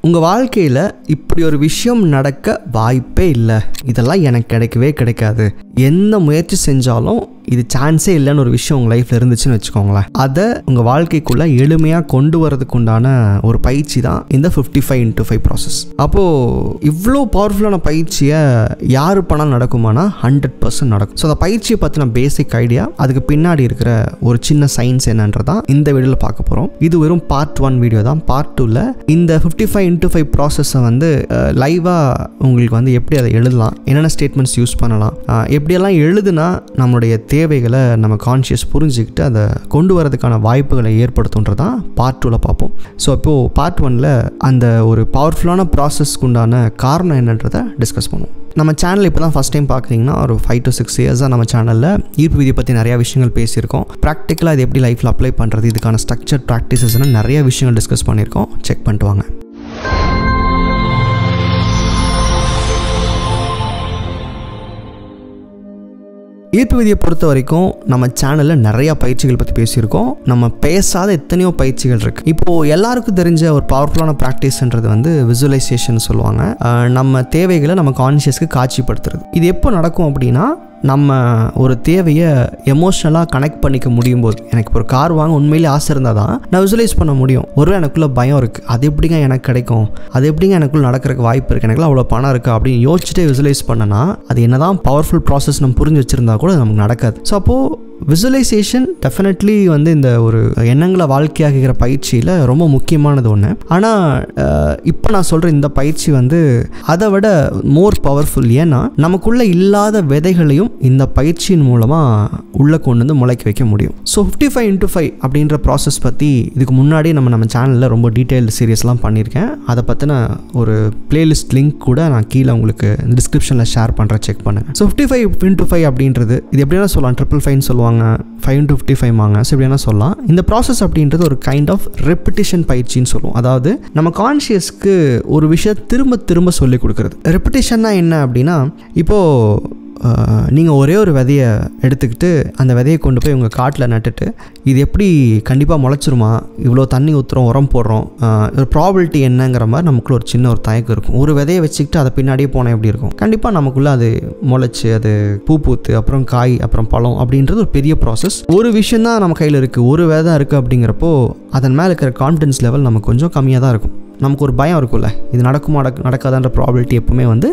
உங்கள் வாழ்க்கையில் இப்படி ஒரு விஷயம் நடக்க வாய்ப்பே இல்லை, இதெல்லாம் எனக்கு கிடைக்கவே கிடைக்காது, எந்த முயற்சி செஞ்சாலும் இது சான்ஸே இல்லைன்னு ஒரு விஷயம் உங்கள் லைஃப்பில் இருந்துச்சுன்னு வச்சுக்கோங்களேன். அதை உங்கள் வாழ்க்கைக்குள்ளே எளிமையாக கொண்டு வரதுக்கு உண்டான ஒரு பயிற்சி தான் இந்த 55x5 ப்ராசஸ். அப்போது இவ்வளோ பவர்ஃபுல்லான பயிற்சியை யார் பண்ணால் நடக்குமானா 100% நடக்கும். ஸோ அந்த பயிற்சியை பற்றின பேசிக் ஐடியா, அதுக்கு பின்னாடி இருக்கிற ஒரு சின்ன சயின்ஸ் என்னன்றதான் இந்த வீடியோவில் பார்க்க போகிறோம். இது வெறும் பார்ட் 1 வீடியோ தான். பார்ட் 2ல் இந்த 55x5 ப்ராசஸை வந்து லைவாக உங்களுக்கு வந்து எப்படி அதை எழுதலாம், என்னென்ன ஸ்டேட்மெண்ட்ஸ் யூஸ் பண்ணலாம், எப்படியெல்லாம் எழுதுனா நம்மளுடைய தேவைகளை நம்ம கான்ஷியஸ் புரிஞ்சுக்கிட்டு அதை கொண்டு வரதுக்கான வாய்ப்புகளை ஏற்படுத்துன்றதான் பார்ட் 2ல் பார்ப்போம். ஸோ இப்போது பார்ட் 1ல் அந்த ஒரு பவர்ஃபுல்லான ப்ராசஸ்க்கு உண்டான காரணம் என்னன்றதை டிஸ்கஸ் பண்ணுவோம். நம்ம சேனல் இப்போ தான் ஃபஸ்ட் டைம் பார்க்குறீங்கன்னா ஒரு 5 to 6 இயர்ஸாக நம்ம சேனலில் ஈர்ப்பு விதியை பற்றி நிறையா விஷயங்கள் பேசியிருக்கோம். ப்ராக்டிக்கலாக இது எப்படி லைஃப்பில் அப்ளை பண்ணுறது, இதுக்கான ஸ்ட்ரக்சர் ப்ராக்டிசஸ்னு நிறைய விஷயங்கள் டிஸ்கஸ் பண்ணியிருக்கோம். செக் பண்ணிட்டு வாங்க. ஈர்ப்பு விதியை பொறுத்த வரைக்கும் நம்ம சேனலில் நிறையா பயிற்சிகள் பற்றி பேசியிருக்கோம். நம்ம பேசாத எத்தனையோ பயிற்சிகள் இருக்குது. இப்போது எல்லாருக்கும் தெரிஞ்ச ஒரு பவர்ஃபுல்லான ப்ராக்டிஸ்ன்றது வந்து விசுவலைசேஷன் சொல்லுவாங்க. நம்ம தேவைகளை நம்ம கான்ஷியஸ்க்கு காட்சிப்படுத்துறது. இது எப்போ நடக்கும் அப்படின்னா, நம்ம ஒரு தேவையை எமோஷ்னலாக கனெக்ட் பண்ணிக்க முடியும் போது, எனக்கு ஒரு கார் வாங்க உண்மையிலே ஆசை இருந்தால் தான் நான் விசுவலைஸ் பண்ண முடியும். ஒருவேளை எனக்குள்ளே பயம் இருக்குது, அது எப்படிங்க எனக்கு கிடைக்கும், அது எப்படிங்க எனக்குள்ள நடக்கிறதுக்கு வாய்ப்பு இருக்குது, எனக்குள்ள அவ்வளோ பணம் இருக்குது அப்படின்னு யோசிச்சுட்டே விசுவலைஸ் பண்ணனா அது என்னதான் பவர்ஃபுல் ப்ராசஸ் நம்ம புரிஞ்சு வச்சுருந்தா கூட நமக்கு நடக்காது. ஸோ அப்போது விசுவலைசேஷன் டெஃபினெட்லி வந்து இந்த ஒரு எண்ணங்களை வாழ்க்கையாகிற பயிற்சியில் ரொம்ப முக்கியமானது ஒன்று. ஆனால் இப்போ நான் சொல்கிற இந்த பயிற்சி வந்து அதை விட மோர் பவர்ஃபுல். ஏன்னா நமக்குள்ளே இல்லாத விதைகளையும் இந்த பயிற்சியின் மூலமாக உள்ளே கொண்டு வந்து முளைக்க வைக்க முடியும். ஸோ 55x5 அப்படின்ற ப்ராசஸ் பற்றி இதுக்கு முன்னாடி நம்ம சேனலில் ரொம்ப டீட்டெயில்டு சீரியஸ்லாம் பண்ணியிருக்கேன். அதை பற்றின ஒரு பிளேலிஸ்ட் லிங்க் கூட நான் கீழே உங்களுக்கு டிஸ்கிரிப்ஷனில் ஷேர் பண்ணுறேன், செக் பண்ணுங்கள். ஸோ 55x5 அப்படின்றது இது எப்படின்னா சொல்லலாம், 555 சொல்லுவாங்க, 5 to 55 வாங்க. ஸோ எப்படின்னா சொல்லலாம், இந்த ப்ராசஸ் அப்படின்றது ஒரு கைண்ட் ஆஃப் ரெப்பிட்டேஷன் பயிற்சின்னு சொல்லுவோம். அதாவது நம்ம கான்ஷியஸ்க்கு ஒரு விஷயம் திரும்ப திரும்ப சொல்லிக் கொடுக்குறது. ரெப்பிட்டேஷன்னா என்ன அப்படின்னா, இப்போது நீங்கள் ஒரே ஒரு விதையை எடுத்துக்கிட்டு அந்த விதையை கொண்டு போய் உங்கள் காட்டில் நட்டுட்டு இது எப்படி கண்டிப்பாக முளைச்சிருமா, இவ்வளோ தண்ணி ஊற்றுறோம், உரம் போடுறோம், ஒரு ப்ராபபிலிட்டி என்னங்கிற மாதிரி நமக்குள்ள ஒரு சின்ன ஒரு தயக்கம் இருக்கும். ஒரு விதையை வச்சுக்கிட்டு அதை பின்னாடியே போனால் எப்படி இருக்கும், கண்டிப்பாக நமக்குள்ளே அது முளைச்சி அது பூ பூத்து அப்புறம் காய் அப்புறம் பழம் அப்படின்றது ஒரு பெரிய ப்ராசஸ். ஒரு விஷயம் தான் நம்ம கையில் இருக்குது, ஒரு விதை தான் இருக்குது அப்படிங்கிறப்போ அதன் மேலே இருக்கிற கான்ஃபிடன்ஸ் லெவல் நமக்கு கொஞ்சம் கம்மியாக தான் இருக்கும். நமக்கு ஒரு பயம் இருக்கும்ல, இது நடக்குமா நடக்காதான்ற ப்ராபபிலிட்டி எப்பவுமே வந்து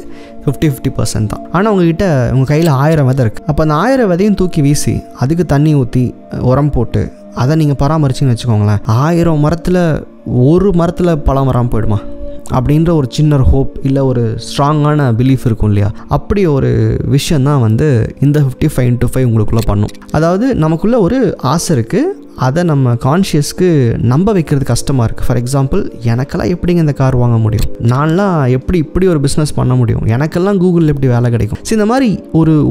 50% தான். ஆனால் உங்ககிட்ட உங்கள் கையில் 1000 விதை இருக்குது. அப்போ அந்த 1000 விதையும் தூக்கி வீசி அதுக்கு தண்ணி ஊற்றி உரம் போட்டு அதை நீங்கள் பராமரிச்சிங்கன்னு வச்சுக்கோங்களேன், 1000 மரத்தில் ஒரு மரத்தில் பழம் வராமல் போயிடுமா அப்படின்ற ஒரு சின்ன ஹோப் இல்லை ஒரு ஸ்ட்ராங்கான பிலீஃப் இருக்கும் இல்லையா, அப்படி ஒரு விஷயந்தான் வந்து இந்த 55x5 உங்களுக்குள்ளே பண்ணும். அதாவது நமக்குள்ளே ஒரு ஆசை இருக்குது, அதை நம்ம கான்ஷியஸ்க்கு நம்ப வைக்கிறது கஷ்டமாக இருக்குது. ஃபார் எக்ஸாம்பிள், எனக்கெல்லாம் எப்படிங்க இந்த கார் வாங்க முடியும், நான்லாம் இப்படி ஒரு பிஸ்னஸ் பண்ண முடியும், எனக்கெல்லாம் கூகுளில் எப்படி வேலை கிடைக்கும். ஸோ இந்த மாதிரி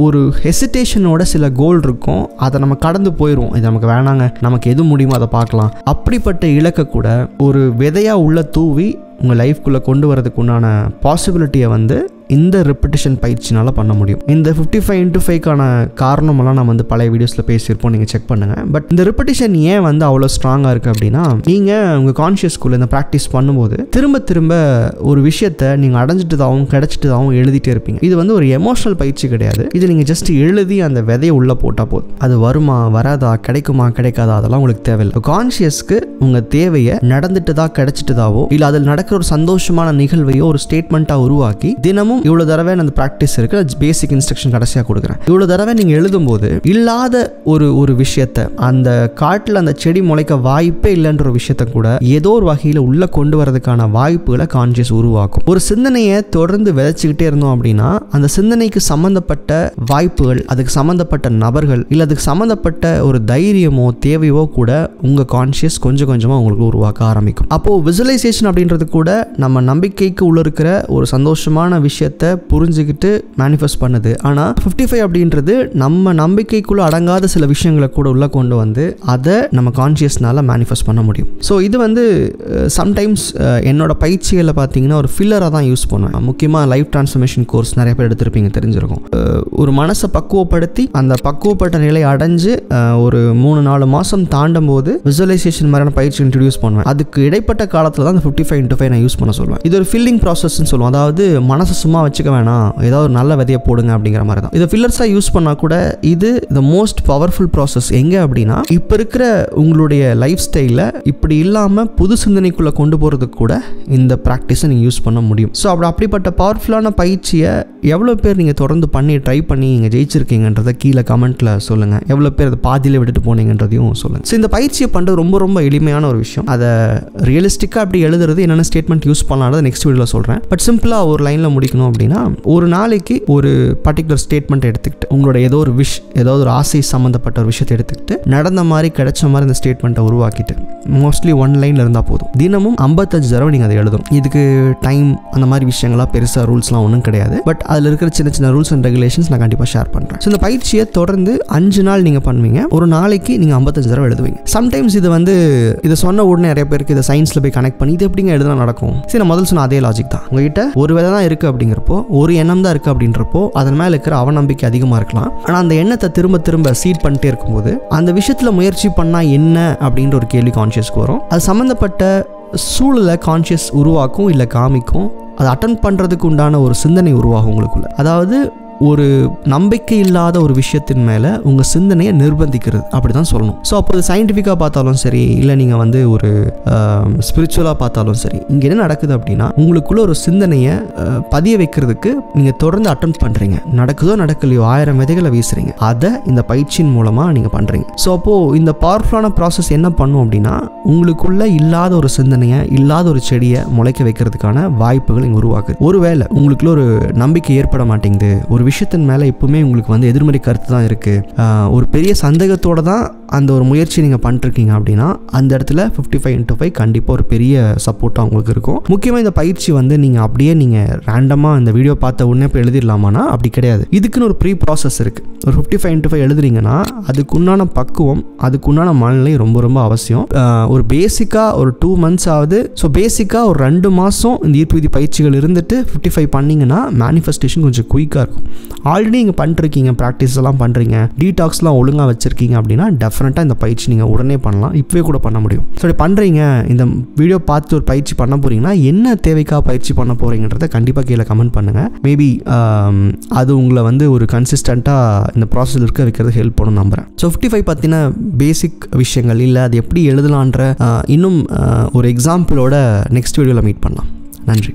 ஒரு ஹெசிடேஷனோட சில கோல் இருக்கும், அதை நம்ம கடந்து போயிடுவோம். இது நமக்கு வேணாங்க, நமக்கு எது முடியுமோ அதை பார்க்கலாம். அப்படிப்பட்ட இலக்கை கூட ஒரு விதையாக உள்ள தூவி உங்கள் லைஃப்குள்ளே கொண்டு வரதுக்கு உண்டான பாசிபிலிட்டியை வந்து இந்த ரெப்பிட்டேஷன் பயிற்சினால் பண்ண முடியும். இந்த 55x5க்கான காரணமெல்லாம் நம்ம வந்து பழைய வீடியோஸில் பேசியிருப்போம், நீங்கள் செக் பண்ணுங்கள். பட் இந்த ரெப்பிட்டேஷன் ஏன் வந்து அவ்வளோ ஸ்ட்ராங்காக இருக்குது அப்படின்னா, நீங்கள் உங்கள் கான்ஷியஸ்குள்ளே இந்த ப்ராக்டிஸ் பண்ணும்போது திரும்ப திரும்ப ஒரு விஷயத்தை நீங்கள் அடைஞ்சிட்டதாகவும் கிடைச்சிட்டதாகவும் எழுதிட்டே இருப்பீங்க. இது வந்து ஒரு எமோஷனல் பயிற்சி கிடையாது. இது நீங்கள் ஜஸ்ட் எழுதி அந்த விதையை உள்ளே போட்டால் போதும். அது வருமா வராதா, கிடைக்குமா கிடைக்காதா, அதெல்லாம் உங்களுக்கு தேவையில்லை. கான்ஷியஸ்க்கு உங்கள் தேவையை நடந்துட்டதா கிடைச்சிட்டதாவோ இல்லை அதில் நடக்கிற ஒரு சந்தோஷமான நிகழ்வையோ ஒரு ஸ்டேட்மெண்ட்டாக உருவாக்கி தினமும் இவ்வளோ தடவை அந்த ப்ராக்டிஸ் இருக்கு, பேசிக் இன்ஸ்ட்ரக்ஷன் கடைசியாக கொடுக்குறேன், இவ்வளோ தடவை நீங்கள் எழுதும்போது இல்லாத ஒரு விஷயத்தை, அந்த காட்டில் அந்த செடி முளைக்க வாய்ப்பே இல்லைன்ற ஒரு விஷயத்த கூட ஏதோ ஒரு வகையில் உள்ளே கொண்டு வரதுக்கான வாய்ப்புகளை கான்ஷியஸ் உருவாக்கும். ஒரு சிந்தனையை தொடர்ந்து விதைச்சிக்கிட்டே இருந்தோம் அப்படின்னா அந்த சிந்தனைக்கு சம்மந்தப்பட்ட வாய்ப்புகள், அதுக்கு சம்மந்தப்பட்ட நபர்கள் இல்லை அதுக்கு சம்மந்தப்பட்ட ஒரு தைரியமோ தேவையோ கூட உங்கள் கான்ஷியஸ் கொஞ்சம் கொஞ்சமாக உங்களுக்கு உருவாக்க ஆரம்பிக்கும். அப்போது விசுவலைசேஷன் அப்படின்றது கூட நம்ம நம்பிக்கைக்கு உள்ள இருக்கிற ஒரு சந்தோஷமான விஷயம் விஷயத்தை புரிஞ்சுக்கிட்டு மேனிஃபெஸ்ட் பண்ணுது. ஆனால் 55 அப்படின்றது நம்ம நம்பிக்கைக்குள்ளே அடங்காத சில விஷயங்களை கூட உள்ளே கொண்டு வந்து அதை நம்ம கான்ஷியஸ்னால மேனிஃபெஸ்ட் பண்ண முடியும். ஸோ இது வந்து சம்டைம்ஸ் என்னோட பயிற்சிகளை பார்த்தீங்கன்னா ஒரு ஃபில்லராக தான் யூஸ் பண்ணுவேன். முக்கியமாக லைஃப் டிரான்ஸ்ஃபர்மேஷன் கோர்ஸ் நிறைய பேர் எடுத்திருப்பீங்க, தெரிஞ்சிருக்கும். ஒரு பக்குவப்படுத்தி அந்த பக்குவப்பட்ட நிலை அடைஞ்சு ஒரு 3-4 மாதம் தாண்டும் போது விசுவலைசேஷன் மாதிரியான பயிற்சி இன்ட்ரடியூஸ் பண்ணுவேன். அதுக்கு இடைப்பட்ட காலத்தில் தான் அந்த 55x5 நான் யூஸ் பண்ண சொல்லுவேன். இது ஒரு ஃபில்லிங் ப்ராசஸ்ன்னு சொல்லுவோம். அதாவது மனசை சும்மா வச்சுக்க வேணாம், ஏதாவது ஒரு நல்ல விதையை போடுங்க அப்படிங்கிற மாதிரி தான். இதை ஃபில்லர்ஸாக யூஸ் பண்ணால் கூட இது த மோஸ்ட் பவர்ஃபுல் ப்ராசஸ். எங்கே அப்படின்னா, இப்போ இருக்கிற உங்களுடைய லைஃப் ஸ்டைலில் இப்படி இல்லாமல் புது சிந்தனைக்குள்ளே கொண்டு போகிறதுக்கு கூட இந்த ப்ராக்டிஸை நீங்கள் யூஸ் பண்ண முடியும். ஸோ அப்படிப்பட்ட பவர்ஃபுல்லான பயிற்சியை எவ்வளோ பேர் நீங்கள் தொடர்ந்து ட்ரை பண்ணி நீங்கள் ஜெயிச்சிருக்கீங்கன்றதை கீழே கமெண்ட்டில் சொல்லுங்கள். எவ்வளோ பேர் அதை பாதியில் விட்டுட்டு போனீங்கன்றதையும் சொல்லுங்கள். ஸோ இந்த பயிற்சியை பண்ணுறது ரொம்ப ரொம்ப எளிமையான ஒரு விஷயம். அதை ரியலிஸ்டிக்காக அப்படி எழுதுறது என்னென்ன ஸ்டேட்மெண்ட் யூஸ் பண்ணலான்றதை நெக்ஸ்ட் வீடியோவில் சொல்கிறேன். பட் சிம்பிளாக ஒரு லைனில் முடிக்கணும் அப்படின்னா, ஒரு நாளைக்கு ஒரு பர்டிகுலர் ஸ்டேட்மெண்ட் எடுத்துக்கிட்டு உங்களோட ஏதோ ஒரு ஆசை சம்மந்தப்பட்ட ஒரு விஷயத்தை எடுத்துக்கிட்டு நடந்த மாதிரி கிடைச்ச மாதிரி இந்த ஸ்டேட்மெண்ட்டை உருவாக்கிட்டு மோஸ்ட்லி 1 லைனில் இருந்தால் போதும். தினமும் 55 தடவை நீங்கள் அதை எழுதணும். இதுக்கு டைம் அந்த மாதிரி விஷயங்கள்லாம் பெருசாக ரூல்ஸ்லாம் ஒன்றும் கிடையாது. பட் அதில் இருக்கிற சின்ன சின்ன ரூல்ஸ் அண்ட் ரெகுலேஷன்ஸ் நான் கண்டிப்பாக ஷேர் பண்ணுறேன். ஸோ இந்த பயிற்சியை தொடர்ந்து 5 நாள் நீங்கள் பண்ணுவீங்க. ஒரு நாளைக்கு நீங்கள் 55 தடவை எழுதுவீங்க. சம்டைம்ஸ் இதை சொன்ன உடனே நிறைய பேருக்கு இதை சயின்ஸில் போய் கனெக்ட் பண்ணி இது எப்படிங்க எழுதுனா நடக்கும்? சரி, நான் முதல் சொன்ன அதே லாஜிக் தான். உங்ககிட்ட ஒரு விதை தான் இருக்குது அப்படிங்கிறப்போ, ஒரு எண்ணம் தான் இருக்குது அப்படின்றப்போ அதன் மேலே இருக்கிற அவநம்பிக்கை அதிகமாக இருக்கலாம். ஆனால் அந்த எண்ணத்தை திரும்ப திரும்ப சீட் பண்ணிட்டே இருக்கும்போது அந்த விஷயத்தில் முயற்சி பண்ணால் என்ன அப்படின்ற ஒரு கேள்வி கான்ஷியஸ்க்கு வரும். அது சம்மந்தப்பட்ட சூழலை கான்ஷியஸ் உருவாக்கும், இல்லை காமிக்கும். அதை அட்டன் பண்ணுறதுக்கு உண்டான ஒரு சிந்தனை உருவாகும் உங்களுக்குள்ள. அதாவது ஒரு நம்பிக்கை இல்லாத ஒரு விஷயத்தின் மேலே உங்கள் சிந்தனையை நிர்பந்திக்கிறது, அப்படி தான் சொல்லணும். ஸோ அப்போ சயின்டிஃபிக்காக பார்த்தாலும் சரி, இல்லை நீங்கள் ஒரு ஸ்பிரிச்சுவலாக பார்த்தாலும் சரி, இங்கே என்ன நடக்குது அப்படின்னா, உங்களுக்குள்ள ஒரு சிந்தனையை பதிய வைக்கிறதுக்கு நீங்கள் தொடர்ந்து அட்டெம்ப்ட் பண்ணுறீங்க. நடக்குதோ நடக்கலையோ 1000 விதைகளை வீசுறீங்க. அதை இந்த பயிற்சியின் மூலமாக நீங்கள் பண்ணுறீங்க. ஸோ அப்போது இந்த பவர்ஃபுல்லான ப்ராசஸ் என்ன பண்ணும் அப்படின்னா, உங்களுக்குள்ள இல்லாத ஒரு சிந்தனையை, இல்லாத ஒரு செடியை முளைக்க வைக்கிறதுக்கான வாய்ப்புகள் இங்கே உருவாக்குது. ஒருவேளை உங்களுக்குள்ள ஒரு நம்பிக்கை ஏற்பட மாட்டேங்குது, ஒரு விஷயத்தின் மேலே எப்பவுமே உங்களுக்கு எதிர்மறை கருத்து தான் இருக்குது, ஒரு பெரிய சந்தேகத்தோடு தான் அந்த ஒரு முயற்சி நீங்கள் பண்ணிருக்கீங்க அப்படின்னா, அந்த இடத்துல 55x5 கண்டிப்பாக ஒரு பெரிய சப்போர்ட்டாக உங்களுக்கு இருக்கும். முக்கியமாக இந்த பயிற்சி நீங்கள் ரேண்டமாக இந்த வீடியோ பார்த்த உடனே இப்போ எழுதிடலாமான்னா அப்படி கிடையாது. இதுக்குன்னு ஒரு ப்ரீ ப்ராசஸ் இருக்குது. ஒரு 55x5 எழுதுறீங்கன்னா அதுக்குண்டான பக்குவம், அதுக்குண்டான மனநிலை ரொம்ப ரொம்ப அவசியம். ஒரு பேசிக்காக ஒரு 2 months ஆகுது. ஸோ பேசிக்காக ஒரு 2 மாதம் இந்த ஈர்ப்பு விதி பயிற்சிகள் இருந்துட்டு 55 பண்ணிங்கன்னா மேனிஃபெஸ்டேஷன் கொஞ்சம் குயிக்காக இருக்கும். ஆல்ரெடி நீங்கள் பண்ணிருக்கீங்க, ப்ராக்டிஸ் எல்லாம் பண்ணுறீங்க, டீடாக்ஸ்லாம் ஒழுங்காக வச்சுருக்கீங்க அப்படின்னா டெஃபினட்டாக இந்த பயிற்சி நீங்கள் உடனே பண்ணலாம், இப்போவே கூட பண்ண முடியும். ஸோ இப்படி பண்ணுறீங்க, இந்த வீடியோ பார்த்து ஒரு பயிற்சி பண்ண போகிறீங்கன்னா என்ன தேவைக்காக பயிற்சி பண்ண போகிறீங்கன்றதை கண்டிப்பாக கீழே கமெண்ட் பண்ணுங்கள். மேபி அது உங்களை ஒரு கன்சிஸ்டண்ட்டாக இந்த ப்ராசஸ் இருக்க வைக்கிறது ஹெல்ப் பண்ணணும் நம்புகிறேன். ஸோ 55 பற்றின பேசிக் விஷயங்கள், இல்லை அது எப்படி எழுதலான்ற இன்னும் ஒரு எக்ஸாம்பிளோட நெக்ஸ்ட் வீடியோவில் மீட் பண்ணலாம். நன்றி.